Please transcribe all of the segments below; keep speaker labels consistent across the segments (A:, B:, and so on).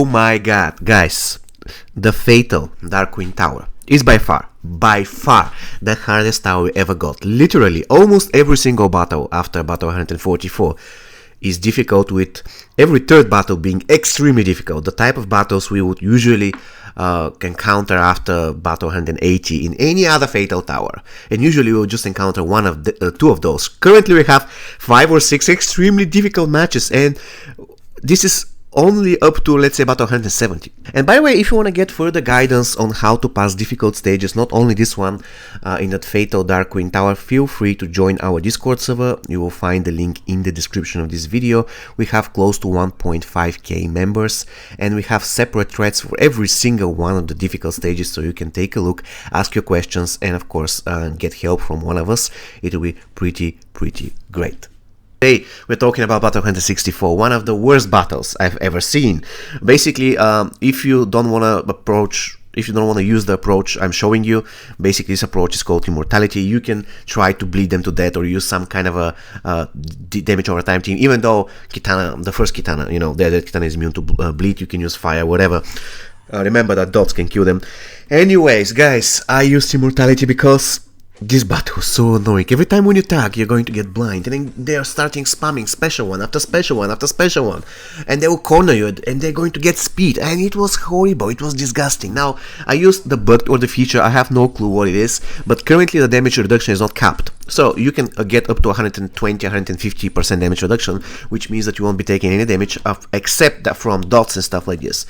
A: my god, guys, the Fatal Dark Queen Tower is by far the hardest tower we ever got. Literally, almost every single battle after battle 144 is difficult, with every third battle being extremely difficult. The type of battles we would usually encounter after battle 180 in any other Fatal Tower, and usually we will just encounter one of the, two of those. Currently we have 5 or 6 extremely difficult matches, and this is only up to, let's say, battle 170. And by the way, if you want to get further guidance on how to pass difficult stages, not only this one in that Fatal Dark Queen Tower, feel free to join our Discord server. You will find the link in the description of this video. We have close to 1.5k members, and we have separate threads for every single one of the difficult stages, so you can take a look, ask your questions, and of course get help from one of us. It will be pretty great. Today we're talking about battle 164, one of the worst battles I've ever seen. Basically, if you don't want to use the approach I'm showing you, basically this approach is called Immortality. You can try to bleed them to death or use some kind of a damage over time team. Even though Kitana, the first Kitana, you know, the Kitana is immune to bleed, you can use fire, whatever. Remember that dots can kill them. Anyways, guys, I used Immortality because this battle is so annoying. Every time when you tag, you're going to get blind, and then they are starting spamming special one after special one after special one, and they will corner you, and they're going to get speed, and it was horrible, it was disgusting. Now, I used the bug or the feature, I have no clue what it is, but currently the damage reduction is not capped. So you can get up to 120-150% damage reduction, which means that you won't be taking any damage except that from dots and stuff like this.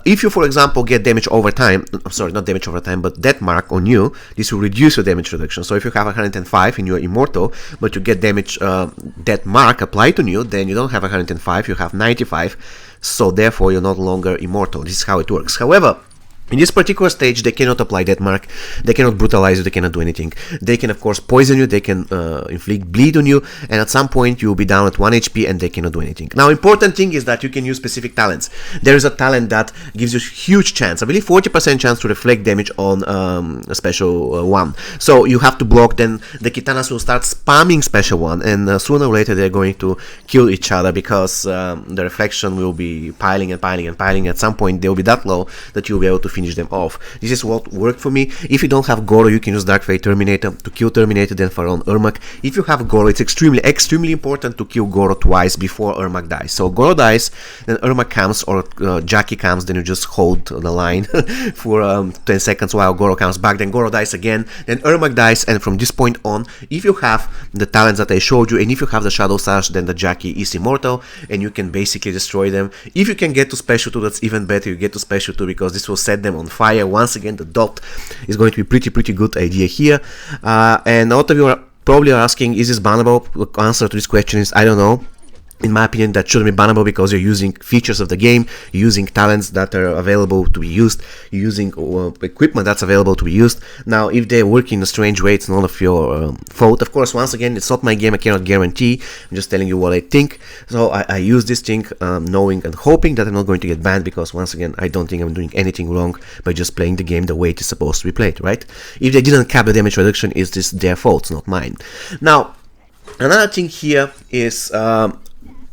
A: If you, for example, get damage over time, sorry, not damage over time, but death mark on you, this will reduce your damage reduction. So if you have 105 and you're immortal, but you get damage death mark applied on you, then you don't have 105, you have 95. So therefore, you're no longer immortal. This is how it works. However, in this particular stage, they cannot apply death mark, they cannot brutalize you, they cannot do anything. They can, of course, poison you, they can inflict bleed on you, and at some point you will be down at 1 HP and they cannot do anything. Now, important thing is that you can use specific talents. There is a talent that gives you huge chance, I believe 40% chance to reflect damage on a special one. So you have to block, then the Kitanas will start spamming special one, and sooner or later they're going to kill each other, because the reflection will be piling and piling and piling. At some point they will be that low that you'll be able to finish them off. This is what worked for me. If you don't have Goro, you can use Dark Fate Terminator to kill Terminator, then Pharaoh Ermac. If you have Goro, it's extremely important to kill Goro twice before Ermac dies. So Goro dies, then Ermac comes, or Jackie comes, then you just hold the line for 10 seconds while Goro comes back, then Goro dies again, then Ermac dies, and from this point on, if you have the talents that I showed you, and if you have the Shadow Sash, then the Jackie is immortal, and you can basically destroy them. If you can get to Special 2, that's even better. You get to Special 2 because this will set them on fire. Once again, the dot is going to be pretty good idea here. And a lot of you are probably asking, is this bannable? The answer to this question is I don't know. In my opinion, that shouldn't be bannable, because you're using features of the game, you're using talents that are available to be used, you're using equipment that's available to be used. Now, if they work in a strange way, it's none of your fault. Of course, once again, it's not my game, I cannot guarantee. I'm just telling you what I think. So I use this thing knowing and hoping that I'm not going to get banned, because once again, I don't think I'm doing anything wrong by just playing the game the way it is supposed to be played, right? If they didn't cap the damage reduction, it's just their fault, not mine. Now, another thing here is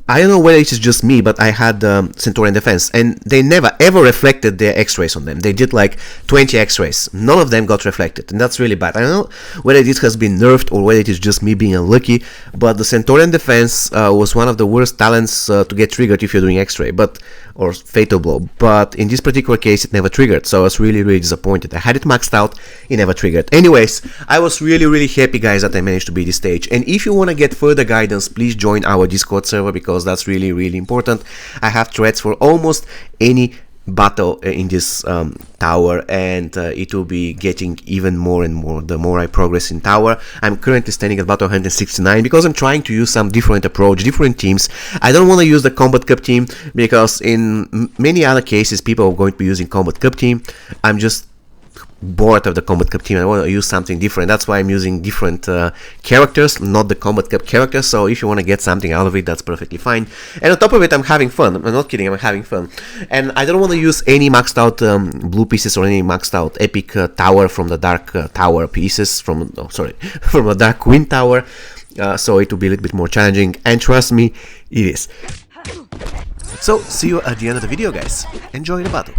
A: I don't know whether it is just me, but I had Centurion Defense, and they never ever reflected their X-rays on them. They did like 20 X-rays, none of them got reflected, and that's really bad. I don't know whether this has been nerfed or whether it is just me being unlucky, but the Centurion Defense was one of the worst talents to get triggered if you're doing X-ray, or Fatal Blow, but in this particular case it never triggered, so I was really disappointed. I had it maxed out, it never triggered. Anyways, I was really happy, guys, that I managed to beat this stage, and if you want to get further guidance, please join our Discord server, because that's really important. I have threads for almost any battle in this tower, and it will be getting even more and more the more I progress in tower. I'm currently standing at battle 169 because I'm trying to use some different approach, different teams. I don't want to use the Combat Cup team, because in many other cases people are going to be using Combat Cup team. I'm just bored of the Combat Cup team. I want to use something different. That's why I'm using different characters, not the Combat Cup characters. So if you want to get something out of it, that's perfectly fine. And on top of it, I'm having fun. I'm not kidding, I'm having fun. And I don't want to use any maxed out blue pieces or any maxed out epic tower from the Dark Tower pieces, from the Dark Queen Tower. So it will be a little bit more challenging, and trust me, it is. So, see you at the end of the video, guys. Enjoy the battle.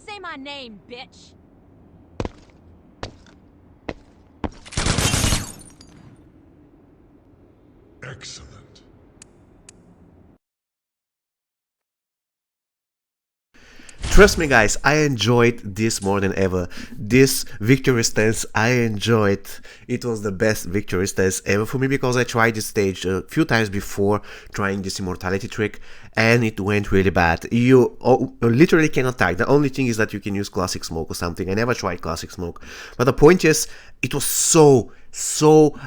B: Say my name, bitch.
C: Excellent.
A: Trust me guys, I enjoyed this more than ever. This victory stance, I enjoyed. It was the best victory stance ever for me because I tried this stage a few times before trying this immortality trick and it went really bad. You literally cannot tag. The only thing is that you can use classic smoke or something. I never tried classic smoke. But the point is, it was so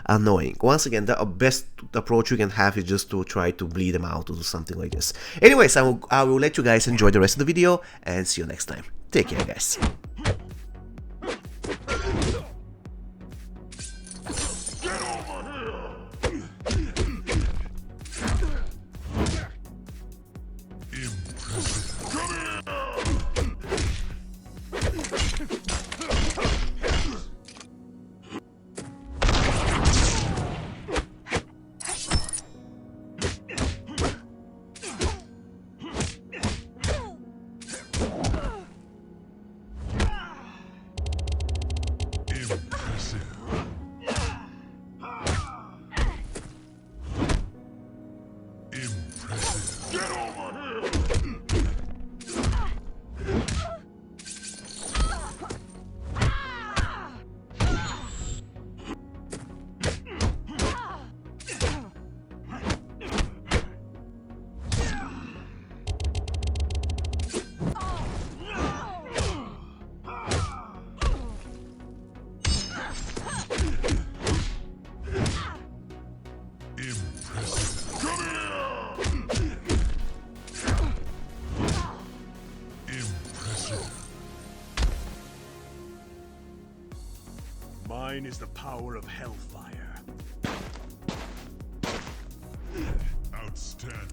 A: annoying. Once again, the best approach you can have is just to try to bleed them out or do something like this. Anyways, I will let you guys enjoy the rest of the video and see you next time. Take care, guys.
C: Get on! Impressive. Impressive. Get over here! Impressive. Come here! Impressive.
D: Mine is the power of hellfire.
C: Outstanding.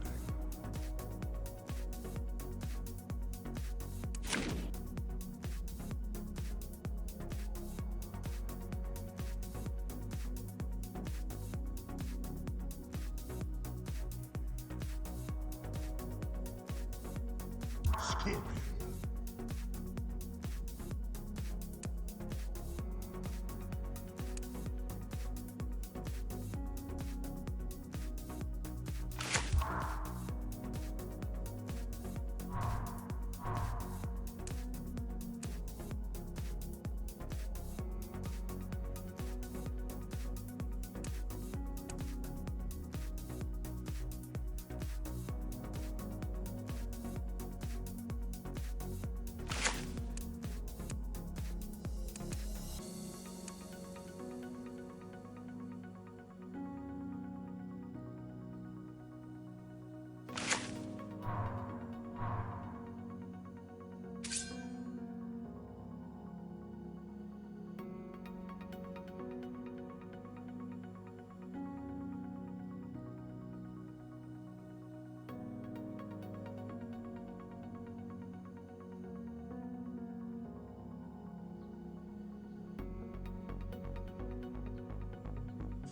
C: Scorpion.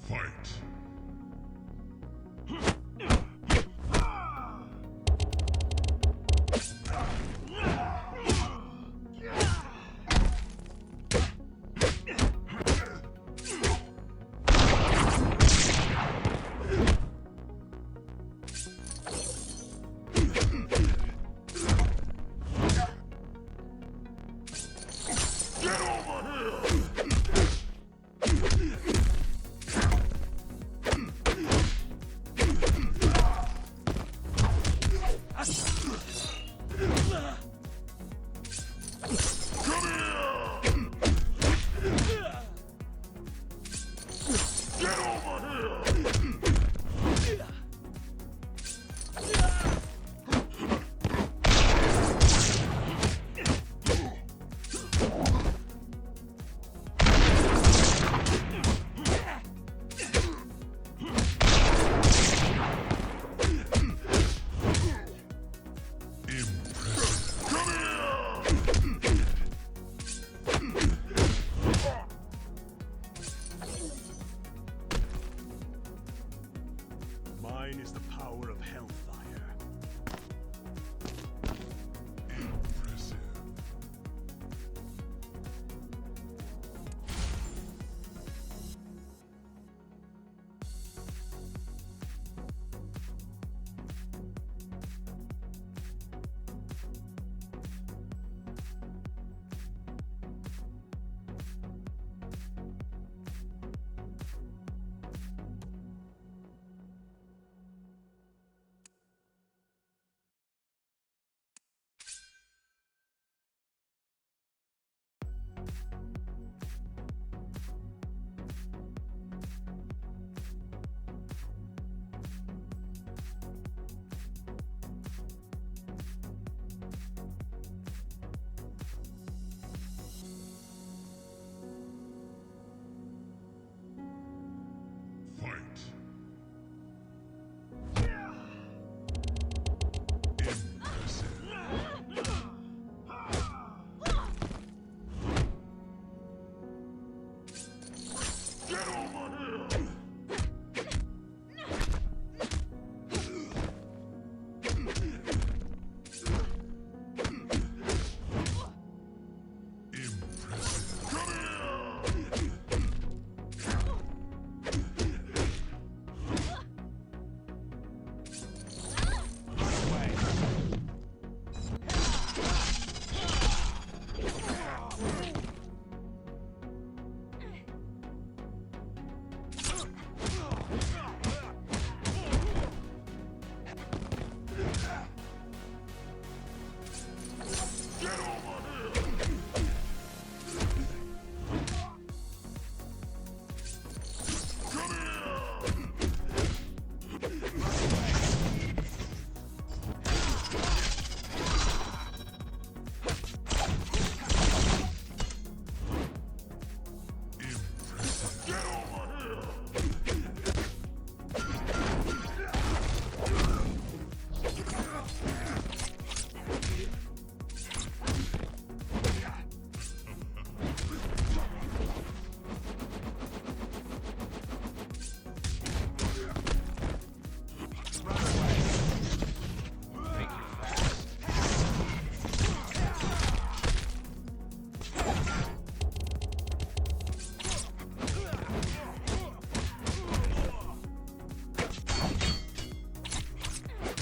C: Fight. Get over here!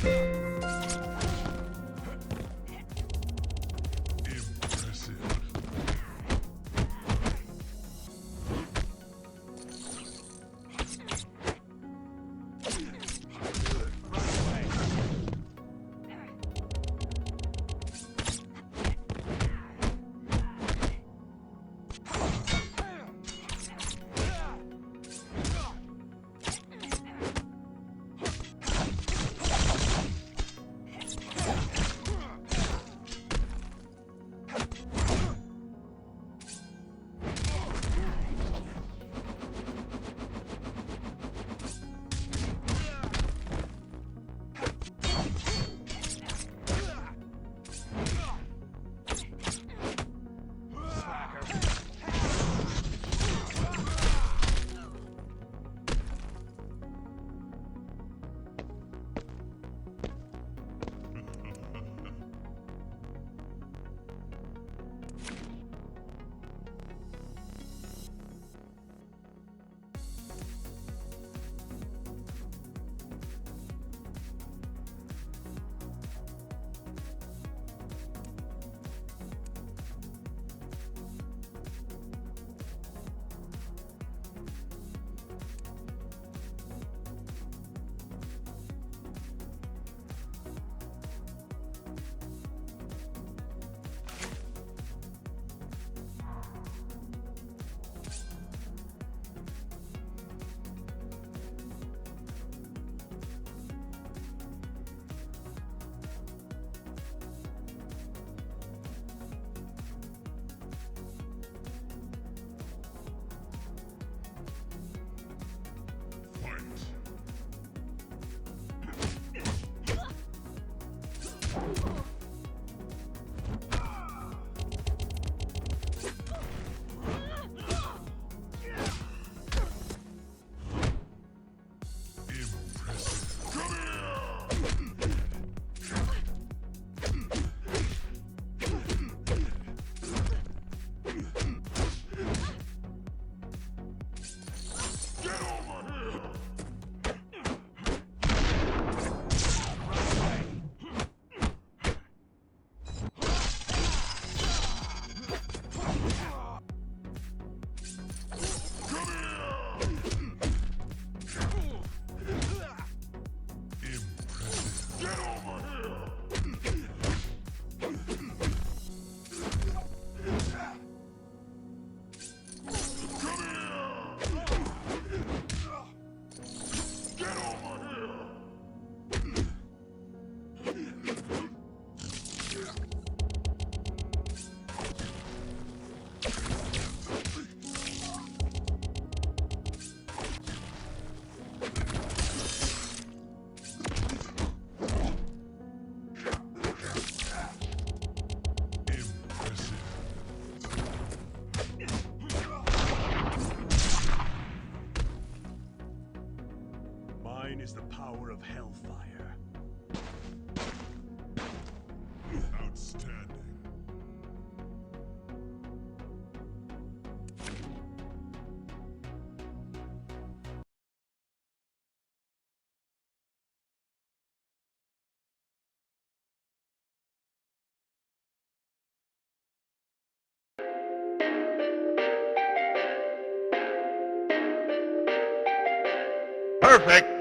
C: Impressive.
D: Mine is the power of hellfire.
C: Outstanding.
A: Perfect!